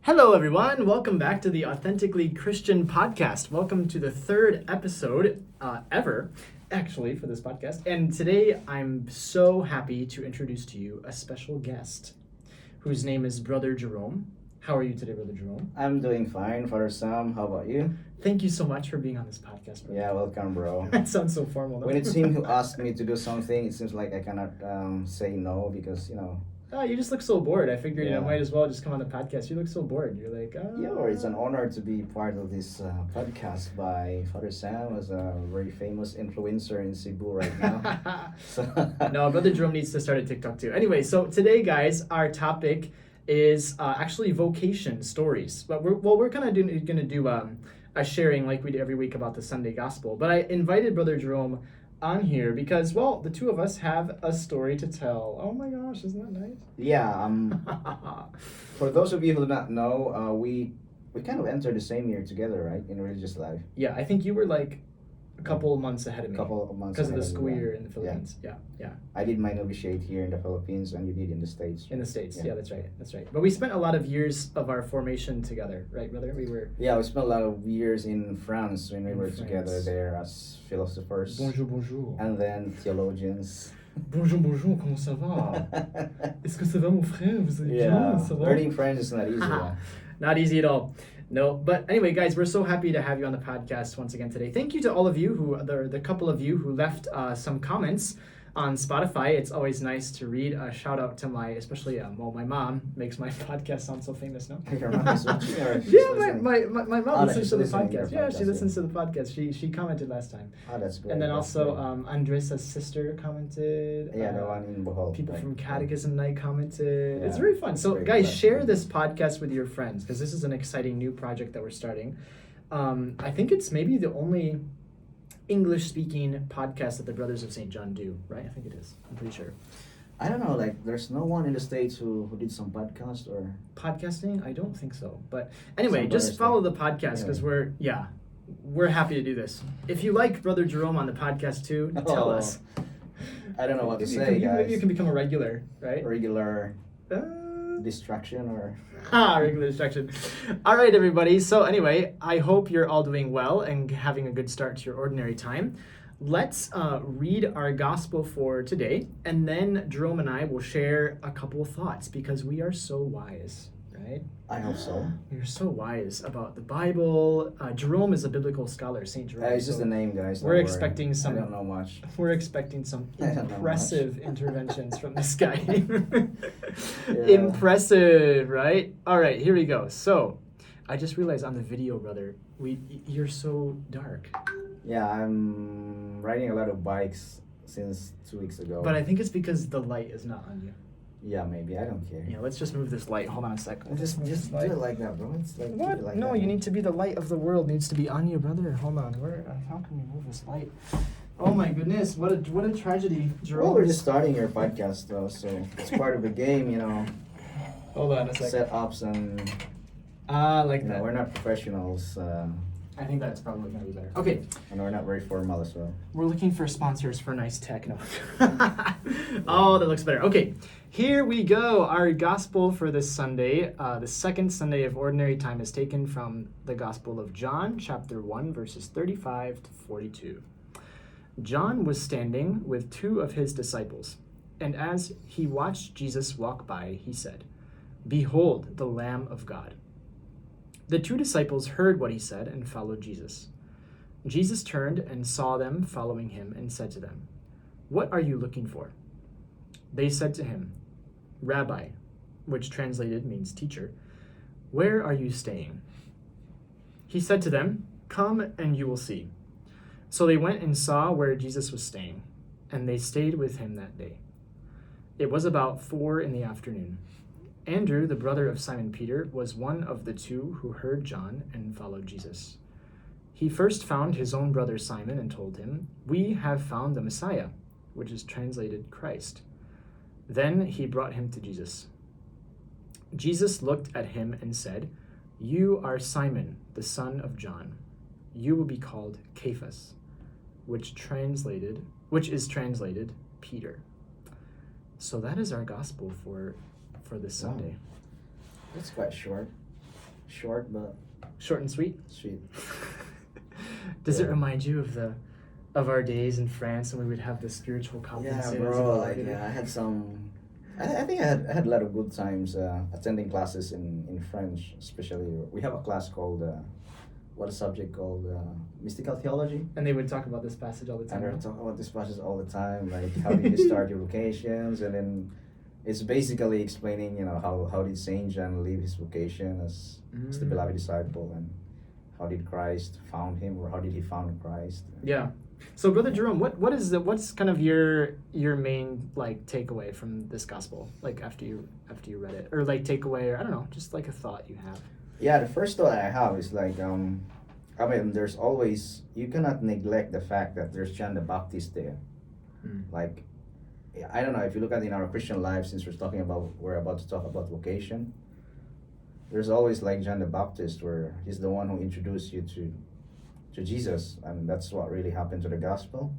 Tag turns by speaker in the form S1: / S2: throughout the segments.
S1: Hello, everyone. Welcome back to the Authentically Christian podcast. Welcome to the third episode ever, actually, for this podcast. And today I'm so happy to introduce to you a special guest whose name is Brother Jerome. How are you today, Brother Jerome?
S2: I'm doing fine, Father Sam. How about you?
S1: Thank you so much for being on this podcast, brother.
S2: Yeah, welcome, bro.
S1: That sounds so formal.
S2: When it's him who asked me to do something, it seems like I cannot say no because,
S1: Oh, you just look so bored. I figured,
S2: Yeah.
S1: might as well just come on the podcast. You look so bored. You're like,
S2: yeah, or it's an honor to be part of this podcast by Father Sam, as a very famous influencer in Cebu right now. So,
S1: No, Brother Jerome needs to start a TikTok too. Anyway, so today, guys, our topic is actually vocation stories. But we're kind of gonna do a sharing like we do every week about the Sunday Gospel. But I invited Brother Jerome on here because, well, the two of us have a story to tell. Oh my gosh, isn't that nice?
S2: yeah, for those of you who do not know, we kind of entered the same year together, right, in religious life.
S1: Yeah, I think you were like a couple months ahead of me.
S2: Couple of months
S1: because of the
S2: ahead
S1: school
S2: you.
S1: year in the Philippines. Yeah.
S2: I did my novitiate here in the Philippines, and you did in the States.
S1: In the States,
S2: Yeah.
S1: yeah, that's right. But we spent a lot of years of our formation together, right, brother? We were.
S2: Yeah, we spent a lot of years in France when we
S1: In
S2: were
S1: France.
S2: together there as philosophers
S1: Bonjour.
S2: and then theologians.
S1: Bonjour, comment ça va? Est-ce que ça va, mon frère? Vous allez
S2: Yeah,
S1: bien? Ça va?
S2: learning French is not easy. Yeah.
S1: Not easy at all. No, but anyway, guys, we're so happy to have you on the podcast once again today. Thank you to all of you the couple of you who left some comments on Spotify. It's always nice to read. A shout out to especially my mom makes my podcast sound so famous now.
S2: Your mom is watching or she's
S1: Yeah,
S2: listening?
S1: my mom listens
S2: she's
S1: to the
S2: listening to your
S1: podcast. Yeah, she
S2: podcast,
S1: listens to the podcast. She commented last time.
S2: Oh, that's great.
S1: And then
S2: that's
S1: also
S2: great.
S1: Andresa's sister commented.
S2: Yeah, the one in Bohol.
S1: People
S2: right?
S1: from Catechism Night commented.
S2: Yeah,
S1: It's very fun. So,
S2: great.
S1: guys,
S2: That's
S1: share
S2: good.
S1: this podcast with your friends because this is an exciting new project that we're starting. I think it's maybe the only English-speaking podcast that the Brothers of St. John do, right? I think it is. I'm pretty sure.
S2: I don't know, like, there's no one in the States who did some podcast or...
S1: Podcasting? I don't think so. But anyway,
S2: Some
S1: just
S2: brothers
S1: follow
S2: do.
S1: the podcast because
S2: Yeah.
S1: we're happy to do this. If you like Brother Jerome on the podcast too, tell
S2: Oh,
S1: us.
S2: I don't know what to
S1: Maybe
S2: say, guys.
S1: Maybe you can become a regular, right?
S2: Regular
S1: Uh,
S2: distraction or...
S1: regular distraction. All right, everybody. So anyway, I hope you're all doing well and having a good start to your ordinary time. Let's read our gospel for today, and then Jerome and I will share a couple of thoughts because we are so wise, right?
S2: I hope so.
S1: We're so wise about the Bible. Jerome is a biblical scholar, Saint Jerome.
S2: It's just
S1: so
S2: a name, guys. don't
S1: we're
S2: worry.
S1: expecting some-
S2: I don't know much.
S1: We're expecting some
S2: I don't know much.
S1: impressive interventions from this guy.
S2: Yeah.
S1: Impressive, right? All right, here we go. So, I just realized on the video, brother, you're so dark.
S2: Yeah, I'm riding a lot of bikes since 2 weeks ago.
S1: But I think it's because the light is not on you.
S2: Yeah, maybe. I don't care.
S1: Yeah, let's just move this light. Hold on a sec. We'll
S2: Just
S1: move this
S2: do it like that, bro. It's like keep
S1: What?
S2: it like
S1: No,
S2: that.
S1: you need to be the light of the world. Needs to be on you, brother. Hold on. How can we move this light? Oh my goodness! What a tragedy, Jerome.
S2: Well, we're just starting your podcast, though, so it's part of the game,
S1: Hold on a sec.
S2: setups and
S1: Like that.
S2: we're not professionals,
S1: I think that's probably gonna be better. Okay,
S2: and we're not very formal as well.
S1: we're looking for sponsors for nice tech. No. Oh, that looks better. Okay, here we go. Our gospel for this Sunday, the second Sunday of Ordinary Time, is taken from the Gospel of John, chapter 1, verses 35 to 42. John was standing with two of his disciples, and as he watched Jesus walk by, he said, "Behold, the Lamb of God." The two disciples heard what he said and followed Jesus. Jesus turned and saw them following him and said to them, "What are you looking for?" They said to him, "Rabbi," which translated means teacher, "where are you staying?" He said to them, "Come and you will see." So they went and saw where Jesus was staying, and they stayed with him that day. It was about 4 p.m. Andrew, the brother of Simon Peter, was one of the two who heard John and followed Jesus. He first found his own brother Simon and told him, "We have found the Messiah," which is translated Christ. Then he brought him to Jesus. Jesus looked at him and said, "You are Simon, the son of John. You will be called Cephas," which is translated Peter. So that is our gospel for this Sunday.
S2: That's quite short. Short but
S1: Short and sweet.
S2: sweet.
S1: Does it
S2: Yeah.
S1: remind you of our days in France when we would have the spiritual
S2: Yeah,
S1: conferences?
S2: bro. Like, yeah, I had some. I think I had a lot of good times attending classes in French, especially. We have a class called what a subject called mystical theology.
S1: And they would talk about this passage all the
S2: And
S1: time.
S2: they talk about these passages all the time, like how did you start your vocations, and then it's basically explaining, how did Saint John live his vocation as the beloved disciple, and how did Christ found him, or how did he found Christ?
S1: Yeah. So, Brother Jerome, what's kind of your main like takeaway from this gospel, like after you read it, or like takeaway, or I don't know, just like a thought you have.
S2: Yeah, the first thought I have is like, I mean, there's always, you cannot neglect the fact that there's John the Baptist there. Like, I don't know, if you look at in our Christian life, since we're about to talk about vocation, there's always like John the Baptist, where he's the one who introduced you to Jesus, and that's what really happened to the gospel.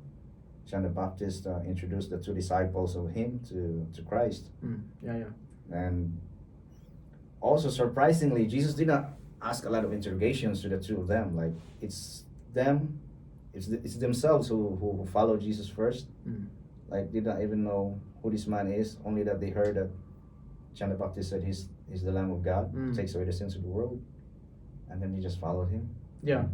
S2: John the Baptist introduced the two disciples of him to Christ.
S1: Yeah.
S2: And also, surprisingly, Jesus did not ask a lot of interrogations to the two of them. Like, it's themselves who follow Jesus first. Like, did not even know who this man is, only that they heard that John the Baptist said he's the Lamb of God who takes away the sins of the world, and then they just followed him.
S1: Yeah.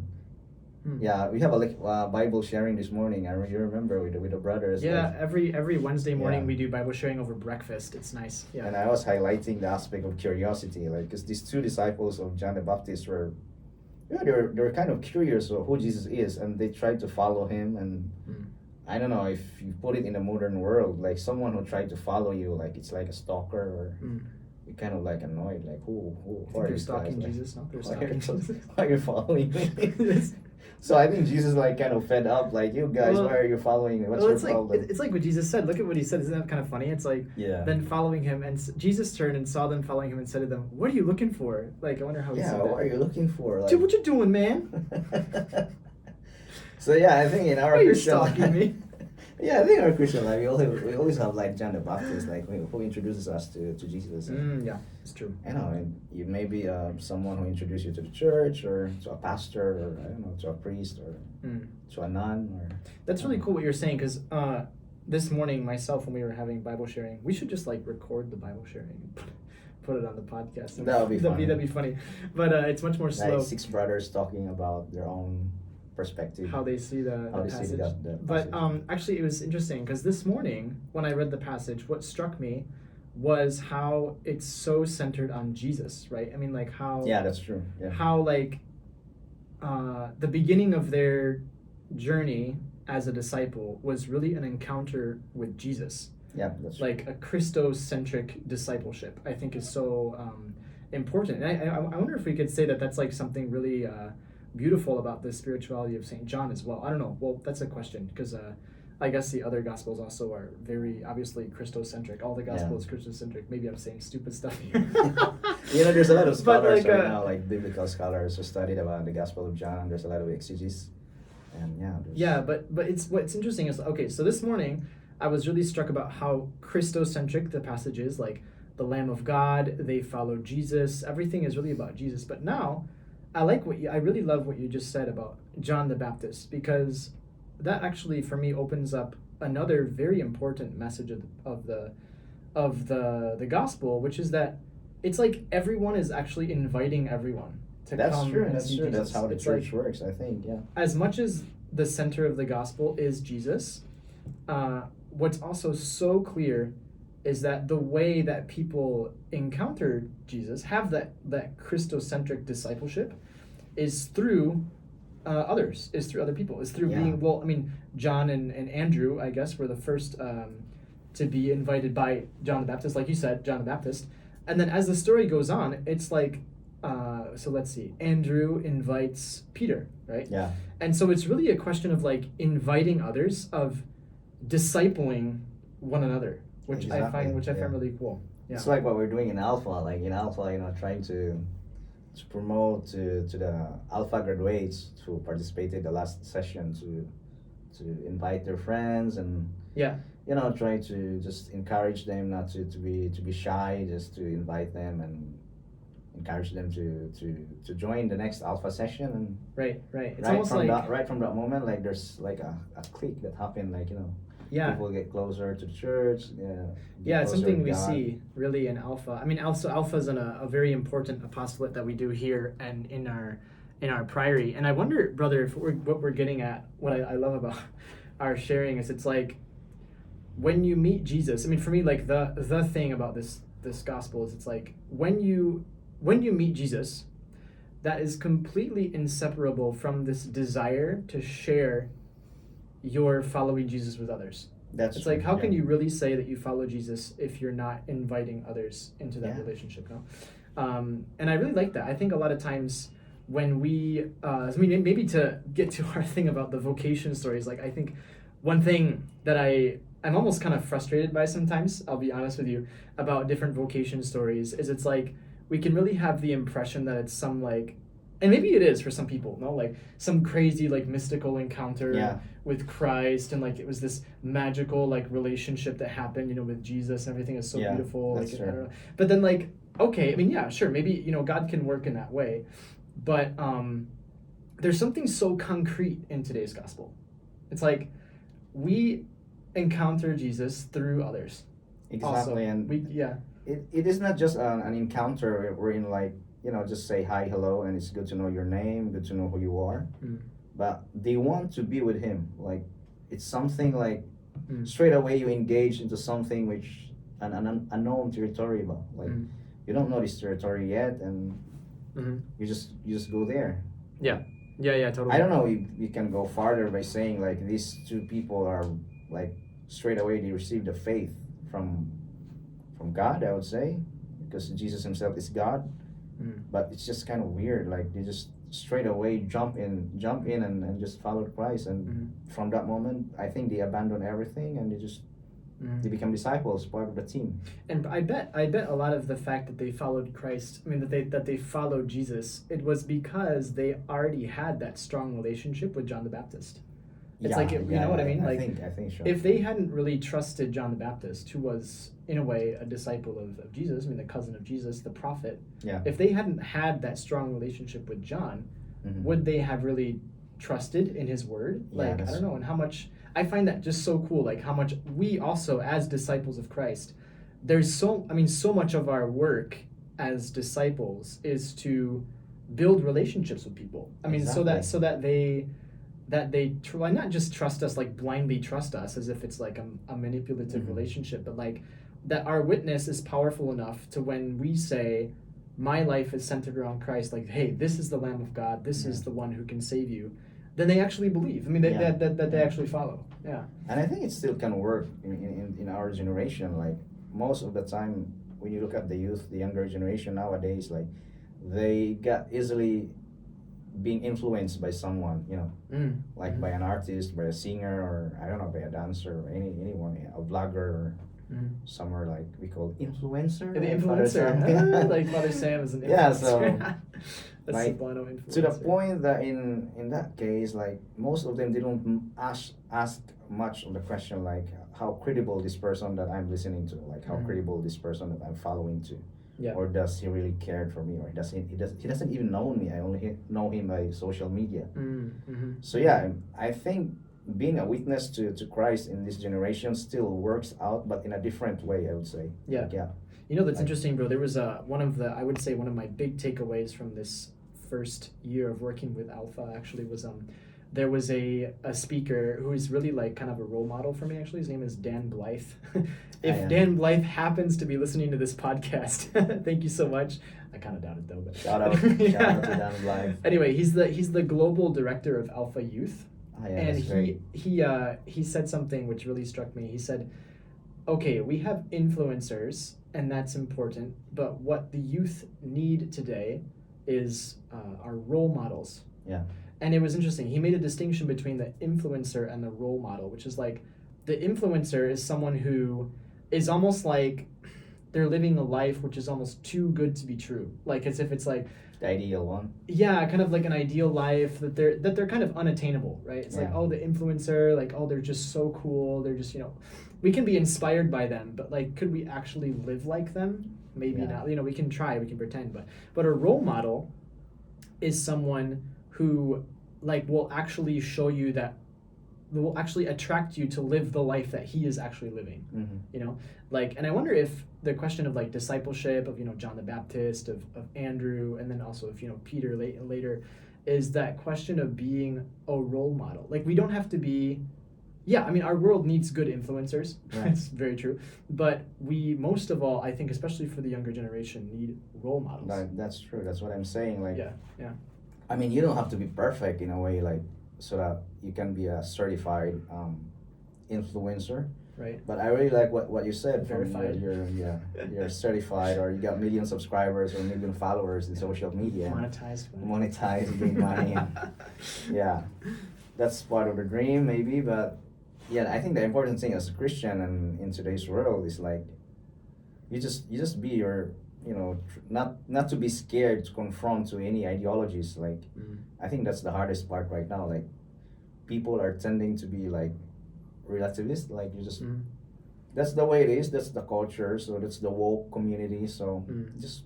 S2: Yeah, we have a Bible sharing this morning. You remember with the brothers.
S1: Yeah,
S2: like,
S1: every Wednesday morning
S2: Yeah.
S1: we do Bible sharing over breakfast. It's nice. Yeah.
S2: And I was highlighting the aspect of curiosity, like, because these two disciples of John the Baptist were, they were kind of curious of who Jesus is, and they tried to follow him. And I don't know if you put it in the modern world, like someone who tried to follow you, like it's like a stalker, or you're kind of like annoyed, like who are
S1: They're
S2: these guys?
S1: stalking
S2: Like,
S1: Jesus. No, they're
S2: why
S1: stalking
S2: are,
S1: Jesus.
S2: why are you following me? So I think Jesus like kind of fed up, like, you guys,
S1: Well,
S2: why are you following me? What's your
S1: it's like
S2: problem?
S1: it's like what Jesus said. Look at what he said. Isn't that kind of funny? It's like
S2: Yeah.
S1: then following him, and Jesus turned and saw them following him and said to them, "What are you looking for?" Like, I wonder how he
S2: Yeah,
S1: said that.
S2: what are you looking for? Like,
S1: Dude, what you doing, man?
S2: So yeah, I think in our
S1: Why are you
S2: Christian
S1: stalking me?
S2: Yeah, I think in our Christian life, we always have like John the Baptist, like who introduces us to Jesus.
S1: Yeah, it's true.
S2: And you may be someone who introduced you to the church, or to a pastor, or I don't know, to a priest, or to a nun, or.
S1: That's really cool what you're saying, because this morning myself, when we were having Bible sharing, we should just like record the Bible sharing and put it on the podcast.
S2: That would be funny.
S1: That'd be funny. But it's much more slow.
S2: Like 6 brothers talking about their own perspective.
S1: How they see the passage.
S2: See the
S1: But
S2: passage.
S1: actually, it was interesting because this morning when I read the passage, what struck me was how it's so centered on Jesus, right? I mean, like how
S2: Yeah, that's true. Yeah.
S1: how like the beginning of their journey as a disciple was really an encounter with Jesus.
S2: Yeah, that's true.
S1: Like a Christocentric discipleship, I think is so important. And I wonder if we could say that that's like something really beautiful about the spirituality of St. John as well. I don't know. Well, that's a question, because I guess the other Gospels also are very obviously Christocentric. All the Gospels Christocentric. Maybe I'm saying stupid stuff here.
S2: There's a lot of scholars
S1: like,
S2: right now, like biblical scholars who studied about the Gospel of John. There's a lot of exegesis. And
S1: but it's what's interesting is, okay, so this morning I was really struck about how Christocentric the passage is, like the Lamb of God, they follow Jesus, everything is really about Jesus. But now I really love what you just said about John the Baptist, because that actually for me opens up another very important message of the gospel, which is that it's like everyone is actually inviting everyone to come
S2: true.
S1: and
S2: That's
S1: see
S2: true.
S1: Jesus.
S2: That's how the
S1: It's
S2: church
S1: like,
S2: works, I think. Yeah.
S1: as much as the center of the gospel is Jesus, what's also so clear is that the way that people encounter Jesus, have that Christocentric discipleship, is through others, is through other people, is through being, well, I mean, John and Andrew, I guess, were the first to be invited by John the Baptist, like you said, John the Baptist. And then as the story goes on, it's like, so let's see, Andrew invites Peter, right?
S2: Yeah.
S1: And so it's really a question of like inviting others, of discipling one another, which I find really cool. Yeah.
S2: It's like what we're doing in Alpha. Like in Alpha, trying to promote to the Alpha graduates to participate in the last session, to invite their friends, and try to just encourage them not to be shy, just to invite them and encourage them to join the next alpha session. And
S1: Right. It's almost like
S2: right from that moment, like there's like a click that happened, like people get closer to the church.
S1: It's something we see really in Alpha. I mean, Alpha is a very important apostolate that we do here and in our priory. And I wonder, brother, if what we're getting at, what I love about our sharing is it's like when you meet Jesus. I mean, for me, like the thing about this gospel is it's like when you meet Jesus, that is completely inseparable from this desire to share your following Jesus with others. It's true. Like, how can you really say that you follow Jesus if you're not inviting others into that relationship? No, and I really like that. I think a lot of times when we, I mean, maybe to get to our thing about the vocation stories, like I think one thing that I'm almost kind of frustrated by sometimes, I'll be honest with you, about different vocation stories is it's like we can really have the impression that it's some like, and maybe it is for some people, no, like some crazy like mystical encounter with Christ, and like it was this magical like relationship that happened, with Jesus, and everything is so beautiful. Like, I don't know. But then like, okay, I mean, yeah, sure, maybe God can work in that way, but there's something so concrete in today's gospel. It's like we encounter Jesus through others.
S2: Exactly,
S1: also,
S2: and it is not just an encounter wherein like just say hi, hello, and it's good to know your name, good to know who you are. But they want to be with him. Like it's something like straight away you engage into something which an unknown territory about. Like you don't know this territory yet, and you just go there.
S1: Yeah, totally.
S2: I don't know if you can go farther by saying like these two people are like straight away they received the faith from God, I would say, because Jesus himself is God. But it's just kind of weird, like they just straight away jump in and just followed Christ, and from that moment I think they abandon everything and they become disciples, part of the team.
S1: And I bet a lot of the fact that they followed Christ, I mean that they followed Jesus, it was because they already had that strong relationship with John the Baptist. It's like, you know what I mean? Like,
S2: I think so.
S1: If they hadn't really trusted John the Baptist, who was, in a way, a disciple of Jesus, I mean, the cousin of Jesus, the prophet, if they hadn't had that strong relationship with John, would they have really trusted in his word? Like, I don't know, and how much, I find that just so cool, like how much we also, as disciples of Christ, there's so much of our work as disciples is to build relationships with people. I mean, so that they not just trust us, like blindly trust us as if it's like a manipulative relationship, but like that our witness is powerful enough to when we say my life is centered around Christ, like, hey, this is the Lamb of God, this is the one who can save you, then they actually believe. I mean, that they actually follow. Yeah.
S2: And I think it still can work in our generation. Like most of the time when you look at the youth, the younger generation nowadays, like they got easily being influenced by someone, like by an artist, by a singer, or I don't know, by a dancer, or anyone, a vlogger, or somewhere like we call influencer.
S1: The influencer, like Father Sam is an influencer.
S2: Yeah, so
S1: that's
S2: like,
S1: Sublano influencer.
S2: to the point that in that case, like most of them, they don't ask much of the question like how credible this person that I'm listening to, like how credible this person that I'm following to. Yeah. Or does he really care for me, or he doesn't even know me? I only know him by social media. So yeah, I think being a witness to Christ in this generation still works out, but in a different way, I would say.
S1: Yeah. That's interesting, bro. There was one of my big takeaways from this first year of working with Alpha actually was there was a speaker who is really like kind of a role model for me, actually. His name is Dan Blythe. If Dan Blythe happens to be listening to this podcast, thank you so much. I kind of doubt it though. But
S2: shout out to Dan Blythe.
S1: Anyway, he's the global director of Alpha Youth. And he said something which really struck me. He said, okay, we have influencers, and that's important, but what the youth need today is our role models.
S2: Yeah.
S1: And it was interesting. He made a distinction between the influencer and the role model, which is like the influencer is someone who is almost like they're living a life which is almost too good to be true. Like as if it's like
S2: the ideal one.
S1: Yeah, kind of like an ideal life that they're kind of unattainable, right? It's like, oh, the influencer, like, oh, they're just so cool. They're just, we can be inspired by them, but like, could we actually live like them? maybe
S2: Yeah.
S1: not. You know, we can try, we can pretend, but a role model is someone who like will actually show you that will actually attract you to live the life that he is actually living.
S2: Mm-hmm.
S1: You know, like, and I wonder if the question of like discipleship of, you know, John the Baptist, of Andrew, and then also of, you know, Peter later, is that question of being a role model. Like, we don't have to be, yeah, I mean, our world needs good influencers.
S2: Right.
S1: It's very true. But we, most of all, I think, especially for the younger generation, need role models.
S2: That's true. That's what I'm saying. Like,
S1: Yeah.
S2: I mean, you don't have to be perfect in a way, like, so that you can be a certified influencer.
S1: Right.
S2: But I really like what you said.
S1: Verified.
S2: You're certified, or you got million subscribers or million followers in social media. Monetize, bring money. Yeah, that's part of the dream, maybe. But yeah, I think the important thing as a Christian and in today's world is like, you just be your, you know, not to be scared to confront to any ideologies. Like, I think that's the hardest part right now. Like, people are tending to be like relativist. Like, you just that's the way it is. That's the culture. So that's the woke community. So just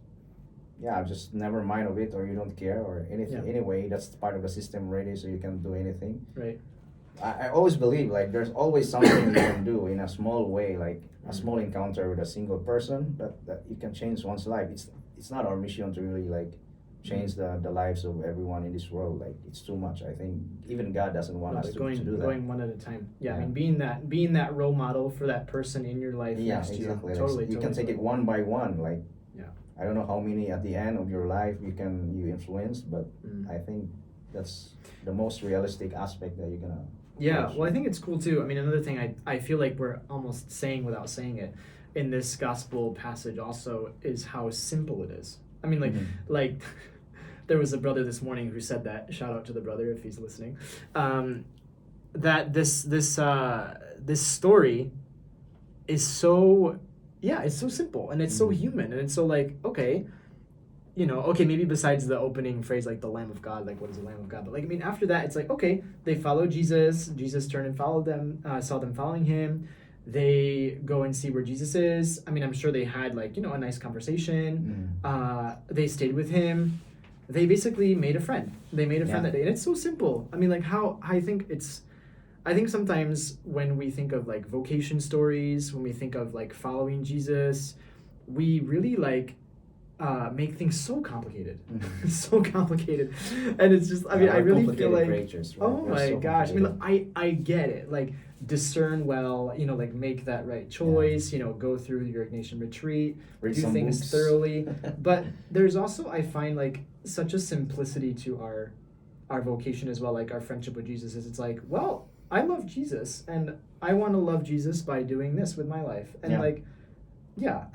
S2: never mind of it, or you don't care or anything.
S1: Yeah.
S2: Anyway, that's part of the system already. So you can do anything.
S1: Right.
S2: I always believe like there's always something you can do in a small way, like a small encounter with a single person that you can change one's life. It's not our mission to really like change the lives of everyone in this world. Like, it's too much. I think even God doesn't want us to do that.
S1: Going one at a time. Yeah, I mean, being that role model for that person in your life next to you.
S2: Exactly.
S1: Totally.
S2: You can take it one by one. Like,
S1: yeah.
S2: I don't know how many at the end of your life you influence, but I think that's the most realistic aspect that you're gonna.
S1: Yeah, well, I think it's cool too. I mean, another thing I feel like we're almost saying without saying it in this gospel passage also is how simple it is. I mean, like there was a brother this morning who said that. Shout out to the brother if he's listening. That this story is so, it's so simple and it's so human and it's so like, okay, you know, okay, maybe besides the opening phrase, like the Lamb of God, like what is the Lamb of God? But like, I mean, after that, it's like, okay, they follow Jesus. Jesus turned and followed them, saw them following him. They go and see where Jesus is. I mean, I'm sure they had like, you know, a nice conversation. They stayed with him. They basically made a friend. They made a friend that day. And it's so simple. I mean, like how I think sometimes when we think of like vocation stories, when we think of like following Jesus, we really like, make things so complicated, so complicated, and it's just. I mean, I really feel like,
S2: creatures, right?
S1: oh my gosh! I mean, I get it. Like, discern well, you know, like make that right choice. You know, go through your Ignatian retreat,
S2: read
S1: do
S2: some
S1: things
S2: books.
S1: thoroughly. But there's also, I find, like such a simplicity to our vocation as well. Like our friendship with Jesus is. It's like, well, I love Jesus, and I want to love Jesus by doing this with my life, and I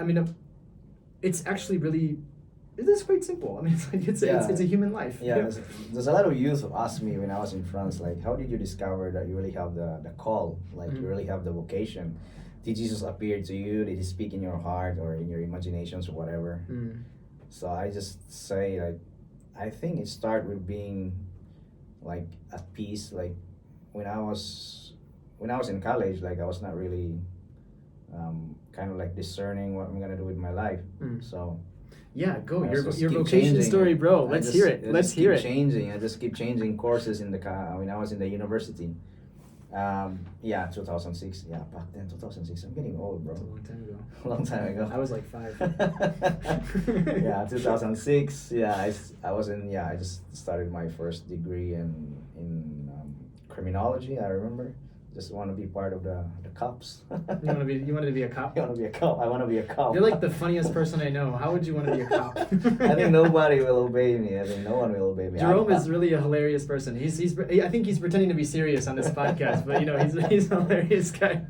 S1: mean. It's actually really, it is quite simple. I mean, it's like it's a human life.
S2: Yeah, there's a lot of youth who asked me when I was in France, like, how did you discover that you really have the call, like you really have the vocation? Did Jesus appear to you? Did he speak in your heart or in your imaginations or whatever? So I just say, like, I think it started with being like at peace. Like when I was in college, like I was not really kind of like discerning what I'm gonna do with my life. So
S1: yeah, go
S2: I
S1: your
S2: just
S1: your
S2: keep
S1: vocation
S2: changing.
S1: story, bro. Let's hear it. Let's hear it.
S2: Changing. I just keep changing courses in when I was in the university. 2006. Yeah, back then 2006. I'm getting old, bro.
S1: That's a long time ago.
S2: Long time ago.
S1: I was like 5.
S2: Yeah, 2006. Yeah, I just started my first degree in criminology. I remember. Just want to be part of the cops.
S1: You wanted to be a cop?
S2: You want to be a cop? I want to be a cop.
S1: You're like the funniest person I know. How would you want to be a cop?
S2: I think nobody will obey me. I think no one will obey me.
S1: Jerome is really a hilarious person. I think he's pretending to be serious on this podcast, but you know he's a hilarious guy.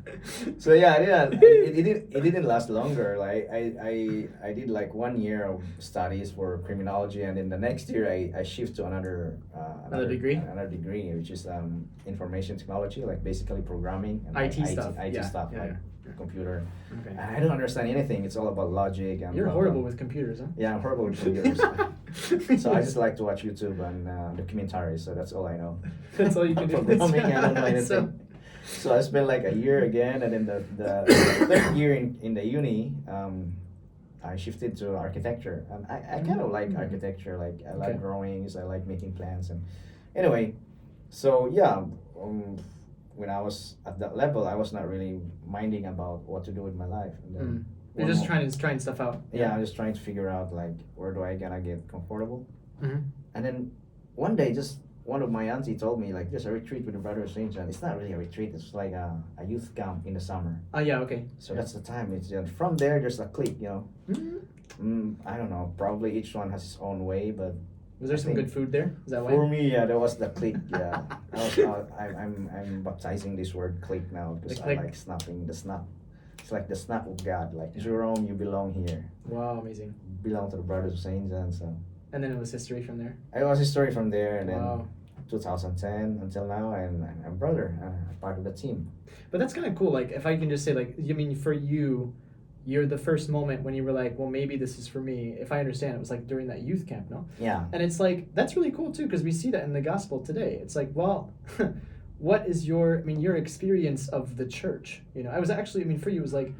S2: So yeah, it didn't last longer. Like I did like 1 year of studies for criminology, and then the next year I shift to another degree, which is information technology, like basically programming and
S1: IT stuff.
S2: Computer.
S1: Okay.
S2: I don't understand anything. It's all about logic and.
S1: You're horrible with computers, huh?
S2: Yeah, I'm horrible with computers. So I just like to watch YouTube and documentaries. So that's all I know.
S1: That's all you can do.
S2: Programming, I don't know anything. So I spent like a year again, and then the third year in the uni, I shifted to architecture, and I kind of like architecture. Like I like
S1: Okay.
S2: drawings, I like making plans, and anyway, so yeah, when I was at that level, I was not really minding about what to do with my life. And then
S1: You're
S2: one
S1: just
S2: mo-
S1: trying stuff out.
S2: yeah, I'm just trying to figure out like where do I gonna get comfortable.
S1: Mm-hmm.
S2: And then one day, just one of my auntie told me like there's a retreat with the Brother Saint John. It's not really a retreat. It's like a youth camp in the summer.
S1: Oh yeah, okay.
S2: So that's the time. It's from there. There's a clique, you know.
S1: Mm-hmm.
S2: I don't know. Probably each one has its own way, but
S1: Was there
S2: I
S1: some
S2: think
S1: good food there? Is that why?
S2: for me, yeah, that was the clique. Yeah, I'm baptizing this word clique now because
S1: The
S2: I
S1: clique.
S2: like snapping the snap. It's like the snap of God. Like Jerome, you belong here.
S1: Wow, amazing.
S2: Belong to the Brothers of Saint John. So
S1: And then it was history from there.
S2: I was a story from there, and then
S1: Wow.
S2: 2010 until now, and I'm brother, part of the team.
S1: But that's kind of cool. Like, if I can just say, like, I mean, for you, you're the first moment when you were like, well, maybe this is for me. If I understand, it was like during that youth camp, no?
S2: Yeah.
S1: And it's like, that's really cool too, because we see that in the gospel today. It's like, well, what is your experience of the church? You know, I was actually, for you, it was like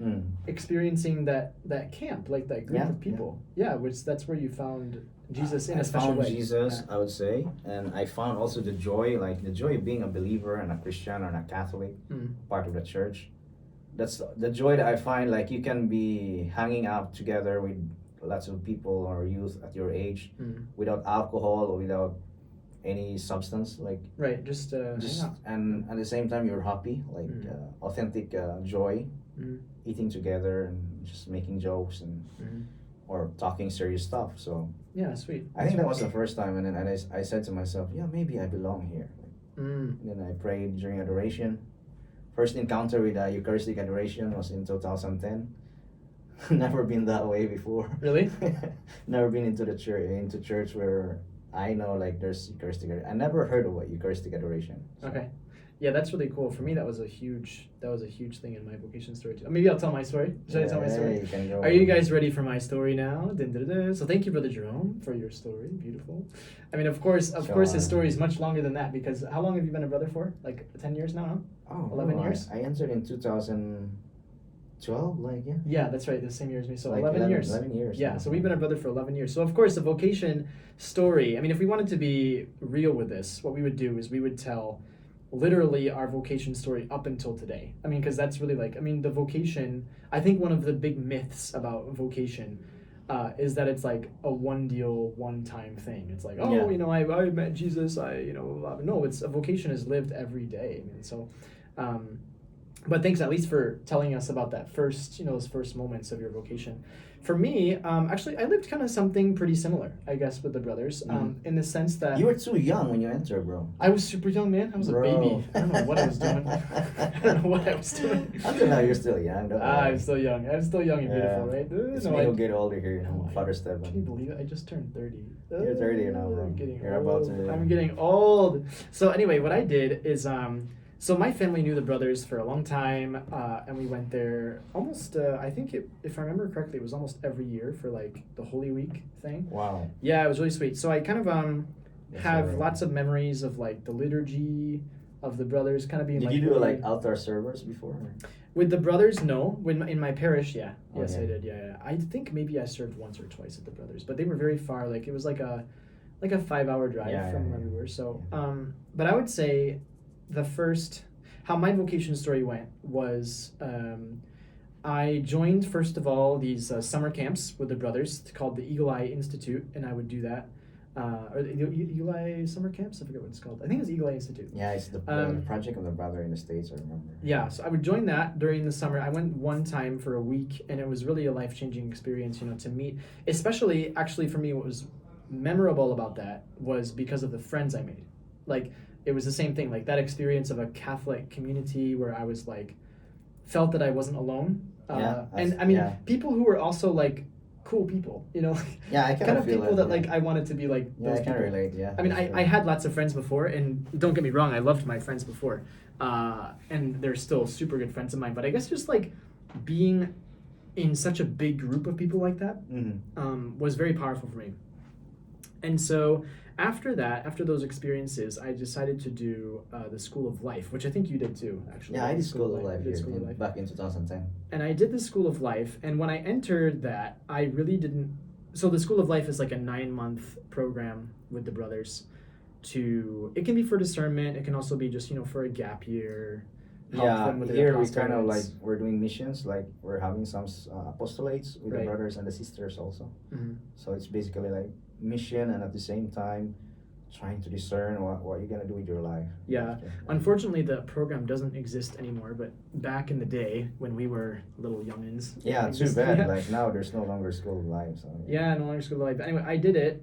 S1: experiencing that camp, like that group
S2: Yeah,
S1: of people. Yeah, which that's where you found Jesus in
S2: I
S1: a special
S2: found
S1: way.
S2: Jesus,
S1: Yeah.
S2: I would say, and I found also the joy, like the joy of being a believer and a Christian and a Catholic, part of the church. That's the joy that I find. Like you can be hanging out together with lots of people or youth at your age, without alcohol or without any substance, like
S1: Right, just
S2: just
S1: hang out.
S2: and at the same time you're happy, like authentic joy, eating together and just making jokes and or talking serious stuff. So
S1: Yeah, sweet.
S2: I think that was the first time, and then I said to myself, yeah, maybe I belong here. And then I prayed during adoration. First encounter with Eucharistic adoration was in 2010. Never been that way before.
S1: Really?
S2: Never been into church where I know like there's Eucharistic. I never heard of what Eucharistic adoration. So.
S1: Okay. Yeah, that's really cool. For me, that was a huge thing in my vocation story too. Maybe I'll tell my story. Should I tell my story?
S2: You can go.
S1: Are you guys ready for my story now? Dun, dun, dun. So thank you, Brother Jerome, for your story. Beautiful. I mean, of course, his story is much longer than that, because how long have you been a brother for? Like 10 years now, huh?
S2: Oh,
S1: 11 years?
S2: I entered in 2012, like yeah.
S1: Yeah, that's right. The same year as me. So
S2: Like
S1: 11 years.
S2: 11 years.
S1: Yeah, so we've been a brother for 11 years. So, of course, the vocation story, I mean, if we wanted to be real with this, what we would do is we would tell literally our vocation story up until today. I mean, because that's really like, the vocation, I think one of the big myths about vocation is that it's like a one deal, one time thing. It's like, oh,
S2: Yeah.
S1: I met Jesus, no, it's a vocation is lived every day. I mean, so, but thanks at least for telling us about that first, those first moments of your vocation. For me, actually, I lived kind of something pretty similar, I guess, with the brothers, in the sense that
S2: You were too young when you entered, bro.
S1: I was super young, man. I was a baby. I don't know what I was doing. I don't know what I was doing.
S2: Until now, you're still young. Don't
S1: I'm
S2: worry.
S1: still young. I'm still young and beautiful, right?
S2: It's
S1: No,
S2: me
S1: I-
S2: who get older here,
S1: No,
S2: Father
S1: Can you
S2: Stephen.
S1: believe it? I just turned 30.
S2: You're 30 now, bro.
S1: I'm getting
S2: You're
S1: old.
S2: about to-
S1: I'm getting old. So anyway, what I did is, so my family knew the brothers for a long time, and we went there almost, I think if I remember correctly, it was almost every year for like the Holy Week thing.
S2: Wow.
S1: Yeah, it was really sweet. So I kind of
S2: That's
S1: have
S2: alright.
S1: lots of memories of like the liturgy of the brothers kind of being
S2: Did
S1: like
S2: you do
S1: really-
S2: like altar servers before? or?
S1: with the brothers, no. When in my parish, yeah.
S2: Oh,
S1: Yes,
S2: yeah.
S1: I did. Yeah. I think maybe I served once or twice at the brothers, but they were very far. Like it was like a 5-hour drive
S2: Yeah,
S1: from
S2: yeah,
S1: where
S2: yeah.
S1: we were. So, but I would say how my vocation story went was I joined first of all these summer camps with the brothers called the Eagle Eye Institute, and I would do that. Or the Eagle Eye summer camps. I forget what it's called. I think it's Eagle Eye Institute.
S2: Yeah, it's the project of the brother in the States, I remember.
S1: Yeah, so I would join that during the summer. I went one time for a week, and it was really a life-changing experience, to meet. Especially, actually, for me, what was memorable about that was because of the friends I made. Like, it was the same thing, like that experience of a Catholic community where I was like, felt that I wasn't alone. And I mean, people who were also like cool people,
S2: Yeah, I
S1: kind of
S2: feel
S1: people that
S2: yeah.
S1: like I wanted to be like
S2: Yeah,
S1: those
S2: I can
S1: people.
S2: relate, yeah.
S1: I mean,
S2: for sure.
S1: I had lots of friends before, and don't get me wrong, I loved my friends before, and they're still super good friends of mine. But I guess just like being in such a big group of people like that was very powerful for me. And so after that, after those experiences, I decided to do the School of Life, which I think you did too, actually.
S2: Yeah, I did School of Life
S1: You did
S2: here
S1: School of Life.
S2: back in 2010.
S1: And I did the School of Life, and when I entered that, I really didn't. So the School of Life is like a 9-month program with the brothers. It can be for discernment. It can also be just for a gap year. Help them with their
S2: here we kind of
S1: apostolates.
S2: we're doing missions, like we're having some apostolates with the
S1: Right.
S2: brothers and the sisters also.
S1: Mhm.
S2: So it's basically like mission, and at the same time trying to discern what you're gonna do with your life.
S1: Yeah.
S2: after.
S1: Unfortunately, the program doesn't exist anymore. But back in the day when we were little youngins,
S2: Yeah,
S1: it
S2: too
S1: existed.
S2: bad.
S1: Yeah.
S2: Like now there's no longer School of Life. So
S1: Yeah, no longer School of Life. But anyway, I did it.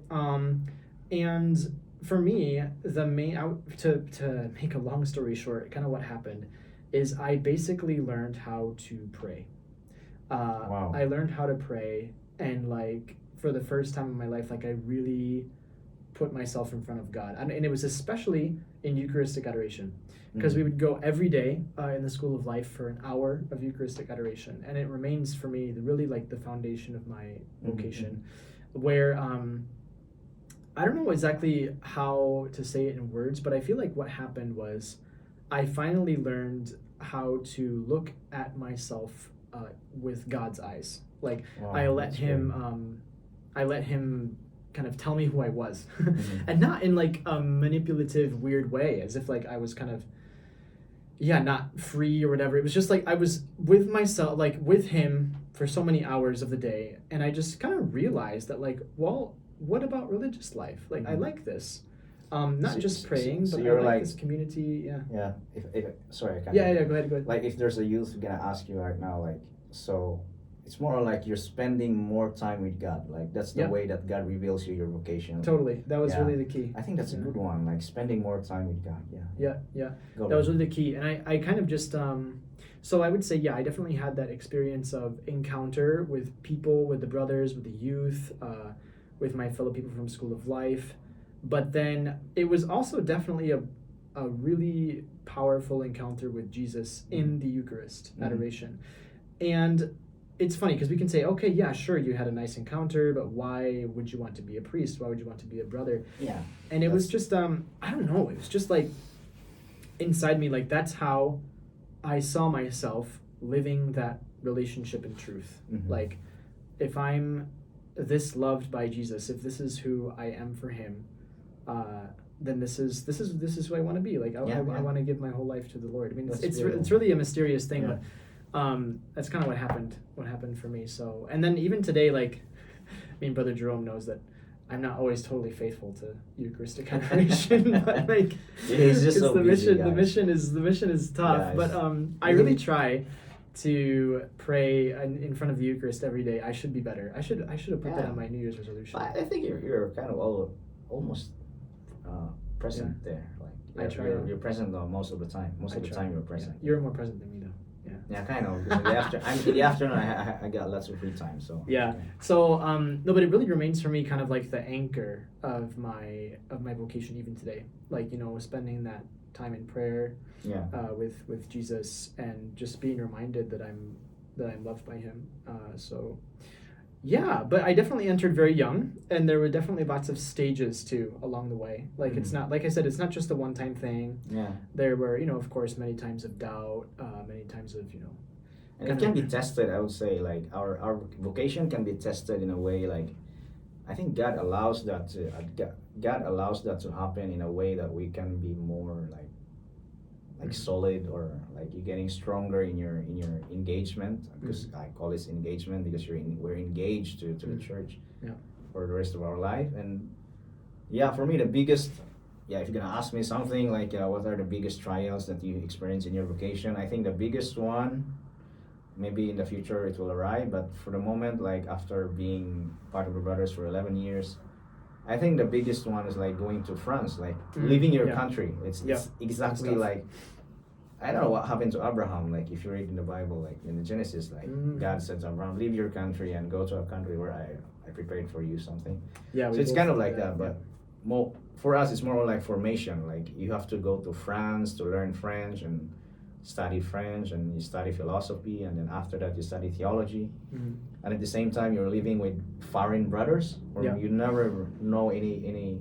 S1: And for me, the main to make a long story short, kind of what happened is I basically learned how to pray.
S2: Wow.
S1: I learned how to pray, and like for the first time in my life, like I really put myself in front of God, and it was especially in Eucharistic adoration, because we would go every day in the School of Life for an hour of Eucharistic adoration, and it remains for me really like the foundation of my vocation, where I don't know exactly how to say it in words, but I feel like what happened was I finally learned how to look at myself with God's eyes. Like
S2: Wow,
S1: I let
S2: that's
S1: him kind of tell me who I was,
S2: Mhm.
S1: and not in like a manipulative, weird way, as if like I was kind of not free or whatever. It was just like I was with myself, like with him for so many hours of the day, and I just kind of realized that like, well, what about religious life? Like I
S2: Mhm.
S1: like this. Not
S2: So-
S1: just
S2: so-
S1: praying,
S2: so
S1: but I
S2: you're
S1: like
S2: like-
S1: this community. Yeah.
S2: Yeah. If sorry, I can't.
S1: Yeah. Go ahead.
S2: Like if there's a youth gonna ask you right now, like, so it's more like you're spending more time with God. Like that's the
S1: Yep.
S2: way that God reveals you your vocation.
S1: Totally. That was
S2: Yeah.
S1: really the key.
S2: I think that's a
S1: Yeah.
S2: good one. Like spending more time with God. Yeah.
S1: Yeah.
S2: Go
S1: That was
S2: ahead.
S1: really the key. And I kind of just so I would say, I definitely had that experience of encounter with people, with the brothers, with the youth, with my fellow people from School of Life. But then it was also definitely a really powerful encounter with Jesus in the Eucharist
S2: Mhm.
S1: adoration. And it's funny because we can say, okay, yeah, sure, you had a nice encounter, but why would you want to be a priest? Why would you want to be a brother?
S2: Yeah.
S1: And it was just I don't know, it was just like inside me, like that's how I saw myself living that relationship in truth.
S2: Mhm.
S1: Like if I'm this loved by Jesus, if this is who I am for him, then this is who I want to be. Like I want to give my whole life to the Lord. I mean,
S2: That's
S1: it's
S2: beautiful.
S1: really a mysterious thing,
S2: Yeah.
S1: but that's kind of what happened for me. So, and then even today, like, I mean, Brother Jerome knows that I'm not always totally faithful to Eucharistic adoration, but like,
S2: He's just so
S1: the
S2: busy,
S1: mission,
S2: guys.
S1: the mission is tough.
S2: Yeah,
S1: but I really try to pray in front of the Eucharist every day. I should be better. I should have put that
S2: Yeah.
S1: on my New Year's resolution.
S2: I think you're kind of almost present there. Like
S1: I try.
S2: You're present most of the time. Most of the time you're present.
S1: Yeah. You're more present than me, though.
S2: Yeah, kind of. Because in the afternoon, I got lots of free time. So
S1: Yeah. So no, but it really remains for me kind of like the anchor of my vocation even today. Like spending that time in prayer
S2: Yeah.
S1: with Jesus, and just being reminded that I'm loved by him. So yeah, but I definitely entered very young, and there were definitely lots of stages too along the way. Like it's not, like I said, it's not just a one-time thing.
S2: Yeah.
S1: There were of course many times of doubt, many times of
S2: And it can be tested. I would say like our vocation can be tested in a way like I think God allows that to happen in a way that we can be more like solid, or like you're getting stronger in your engagement, because I call this engagement because we're engaged to the church for the rest of our life. And yeah, for me the biggest, if you're gonna ask me something like what are the biggest trials that you experience in your vocation, I think the biggest one, maybe in the future it will arrive, but for the moment, like after being part of the brothers for 11 years, I think the biggest one is like going to France, like leaving your country. It's exactly like, I don't know what happened to Abraham. Like if you read in the Bible, like in the Genesis, like God said to Abraham, leave your country and go to a country where I prepared for you something.
S1: Yeah.
S2: So it's kind of like that, but more for us, it's more like formation. Like you have to go to France to learn French and study French, and you study philosophy, and then after that you study theology. and at the same time you're living with foreign brothers, or
S1: Yeah.
S2: you never know anything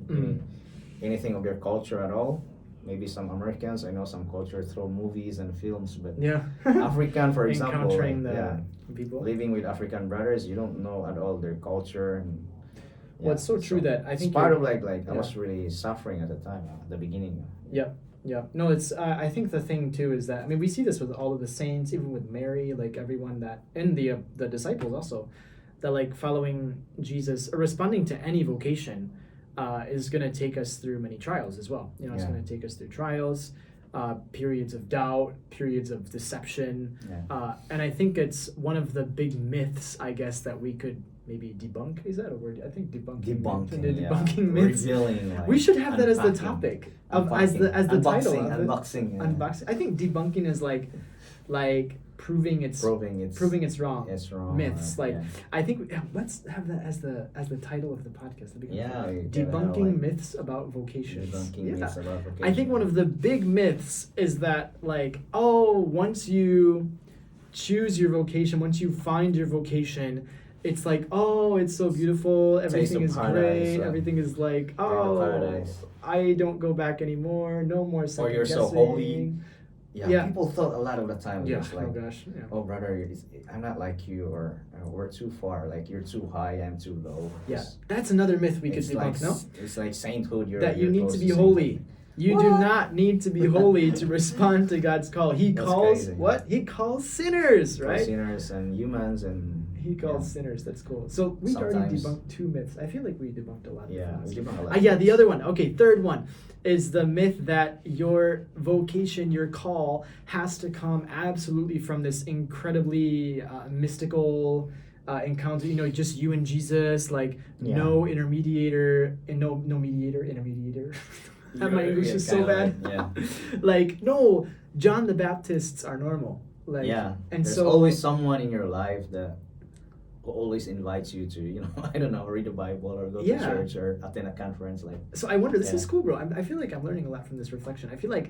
S2: of their culture at all. Maybe some Americans, I know some culture through movies and films, but
S1: Yeah.
S2: African, for example,
S1: Encountering
S2: like,
S1: the people.
S2: living with African brothers, you don't know at all their culture. And
S1: Well, it's so true that I think
S2: it's part
S1: you're-
S2: of like I
S1: yeah.
S2: was really suffering at the time, at the beginning.
S1: Yeah. No, it's. I think the thing too is that, I mean, we see this with all of the saints, even with Mary, like everyone that, and the disciples also, that like following Jesus or responding to any vocation, is going to take us through many trials as well. You know, it's
S2: Yeah.
S1: going to take us through trials, periods of doubt, periods of deception,
S2: Yeah.
S1: and I think it's one of the big myths, I guess, that we could maybe debunk. Is that a word? I think debunking myths.
S2: Revealing, like,
S1: We should have that as the
S2: unpacking.
S1: topic of as the title of it.
S2: Unboxing. Yeah.
S1: Unboxing. I think debunking is like proving it's wrong.
S2: It's wrong.
S1: Myths. Like
S2: yeah.
S1: I think let's have that as the title of the podcast. That'd be
S2: Yeah,
S1: fun.
S2: you gotta have,
S1: Debunking
S2: like,
S1: myths about vocations.
S2: Debunking myths about vocation.
S1: I think one of the big myths is that like, oh, once you choose your vocation, once you find your vocation, it's like, oh, it's so beautiful, everything is great, everything is like, oh,
S2: paradise.
S1: I don't go back anymore, no more second
S2: Or you're
S1: guessing.
S2: so holy. Yeah,
S1: Yeah.
S2: people thought a lot of the time.
S1: Yeah,
S2: It's like,
S1: oh gosh, yeah.
S2: oh brother, I'm not like you, or we're too far. Like you're too high, I'm too low.
S1: Yeah, that's another myth we could
S2: It's
S1: debunk,
S2: like,
S1: no?
S2: It's like sainthood.
S1: That you
S2: you're
S1: need
S2: close
S1: to be
S2: sainthood.
S1: holy. You do
S2: What?
S1: not need to be holy to respond to God's call. He
S2: That's
S1: calls
S2: crazy.
S1: what? He calls sinners,
S2: For
S1: right?
S2: sinners and humans and
S1: He calls
S2: yeah.
S1: sinners. That's cool. So we've already
S2: Sometimes-
S1: debunked 2 myths. I feel like we debunked a lot.
S2: Yeah,
S1: of
S2: we
S1: them.
S2: debunk a lot.
S1: Yeah, the other one. Okay, third one is the myth that your vocation, your call, has to come absolutely from this incredibly mystical encounter. You know, just you and Jesus, like
S2: Yeah.
S1: no intermediator and no mediator, intermediator. My English is so bad.
S2: Yeah.
S1: Like no, John the Baptists are normal. Like
S2: Yeah.
S1: and
S2: There's
S1: so
S2: always someone in your life that always invites you to, I don't know, read the Bible or go
S1: Yeah.
S2: to church or attend a conference. Like,
S1: So I wonder, this
S2: Yeah.
S1: is cool, bro. I feel like I'm learning a lot from this reflection. I feel like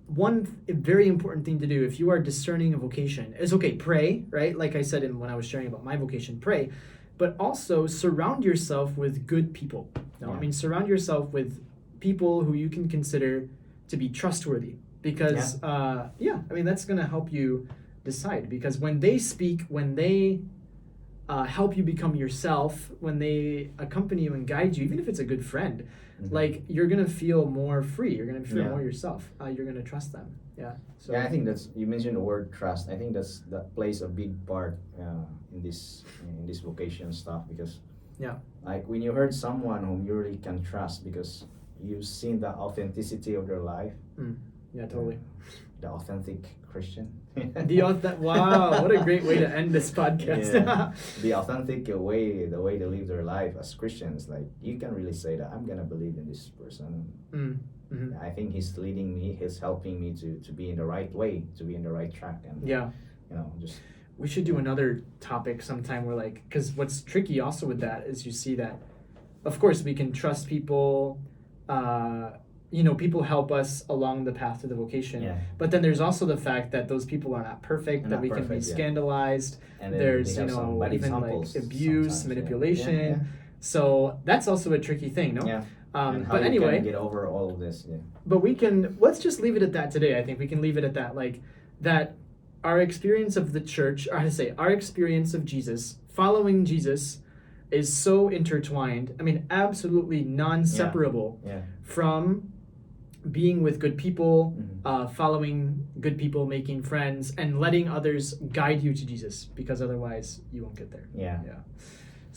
S1: one very important thing to do if you are discerning a vocation is, okay, pray, right? Like I said when I was sharing about my vocation, pray, but also surround yourself with good people. No, I
S2: Yeah.
S1: mean, surround yourself with people who you can consider to be trustworthy because, I mean, that's going to help you decide, because when they speak, when they help you become yourself, when they accompany you and guide you, even if it's a good friend, like you're gonna feel more free. You're gonna feel
S2: Yeah.
S1: more yourself. You're gonna trust them. Yeah. So
S2: yeah, I think you mentioned the word trust. I think that plays a big part in this vocation stuff, because
S1: Yeah.
S2: like when you heard someone whom you really can trust because you've seen the authenticity of their life,
S1: yeah, totally.
S2: the authentic Christian.
S1: Wow, what a great way to end this podcast.
S2: Yeah. The authentic way, the way they live their life as Christians, like you can really say that I'm gonna believe in this person. I think he's leading me, he's helping me to be in the right way, to be in the right track, and
S1: Yeah.
S2: Just
S1: We should do another topic sometime where, like, because what's tricky also with that is you see that, of course, we can trust people. People help us along the path to the vocation.
S2: Yeah.
S1: But then there's also the fact that those people are not perfect,
S2: They're
S1: that
S2: not
S1: we can be
S2: perfect, yeah.
S1: scandalized.
S2: And then
S1: There's,
S2: they have some bad
S1: even like
S2: examples
S1: abuse,
S2: sometimes,
S1: manipulation.
S2: Yeah.
S1: So that's also a tricky thing, no?
S2: Yeah. And how
S1: But
S2: you
S1: anyway,
S2: can get over all of this. Yeah.
S1: but let's just leave it at that today. I think we can leave it at that. Like that our experience of the church, or how to say, our experience of Jesus, following Jesus, is so intertwined. I mean, absolutely non-separable
S2: Yeah.
S1: from being with good people, following good people, making friends, and letting others guide you to Jesus, because otherwise you won't get there.
S2: Yeah.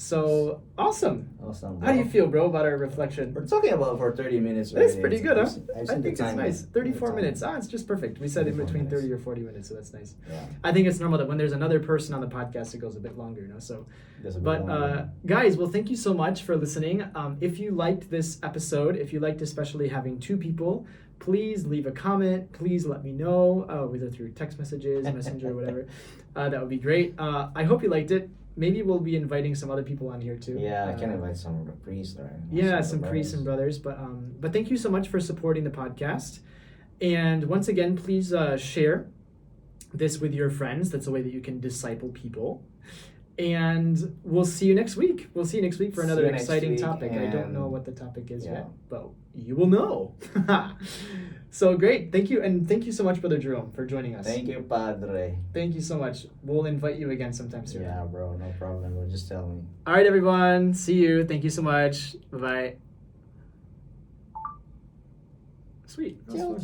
S1: So awesome.
S2: Awesome.
S1: How do you feel, bro, about our reflection?
S2: We're talking about for 30 minutes.
S1: That's
S2: already.
S1: pretty good, huh?
S2: I've
S1: I
S2: seen the
S1: think it's
S2: time.
S1: nice. 34
S2: The time.
S1: minutes. It's just perfect. We said in
S2: 34
S1: between
S2: minutes.
S1: 30 or 40 minutes, so that's nice.
S2: Yeah.
S1: I think it's normal that when there's another person on the podcast, it goes a bit longer, So,
S2: That's a bit
S1: but
S2: longer.
S1: guys, well, thank you so much for listening. If you liked this episode, if you liked especially having 2 people, please leave a comment. Please let me know, whether through text messages, messenger, whatever. That would be great. I hope you liked it. Maybe we'll be inviting some other people on here too.
S2: Yeah, I can invite some of the priests.
S1: Some priests and brothers. But thank you so much for supporting the podcast. And once again, please share this with your friends. That's a way that you can disciple people. And we'll see you next week. We'll see you next week for
S2: See
S1: another
S2: you next
S1: exciting
S2: week,
S1: topic. I don't know
S2: and-
S1: what the topic is
S2: yeah.
S1: yet, but you will know. So great. Thank you. And thank you so much, Brother Jerome, for joining us.
S2: Thank you, Padre.
S1: Thank you so much. We'll invite you again sometime soon.
S2: Yeah, bro, no problem. Bro. Just tell me.
S1: All right, everyone. See you. Thank you so much. Bye-bye. Sweet. That was fun.